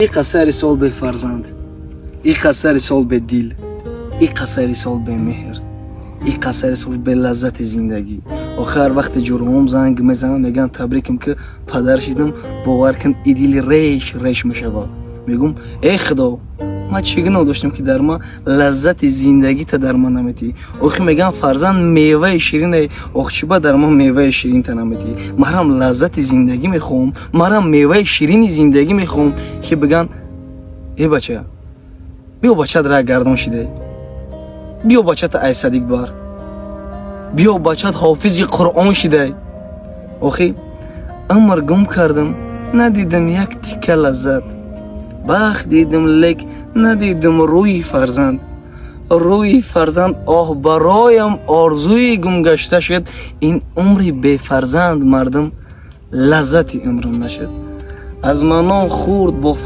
ای قصر سال به فرزند، ای قصر سال به دل، ای قصر سال به مهر، ای قصر سال به لذت زندگی. آخر وقت جرمم زنگ میزنن میگن تبریکم که پدر شدم، باور کن ایدیل ریش میشود. میگم ای خدا ما چی گناه داشتم که در ما لذت زندگی تا در ما نمیتی. آخه میگن فرزند میوه شیرینه، آخچیبا در ما میوه شیرین تا نمیتی. مرام لذت زندگی میخوام، مرام میوه شیرین زندگی میخوام که بگن ای بچه بیا بچه را گردان شده، بیا بچه تا ای صدیق بار، بیا بچه حافظ قرآن شده. آخه عمر گم کردم ندیدم یک تیکه لذت، بخت دیدم لک ندیدم روی فرزند. روی فرزند آه برایم آرزوی گم گشته شد. این عمری بی فرزند مردم لذت عمرم نشد. از منو خورد با فرزند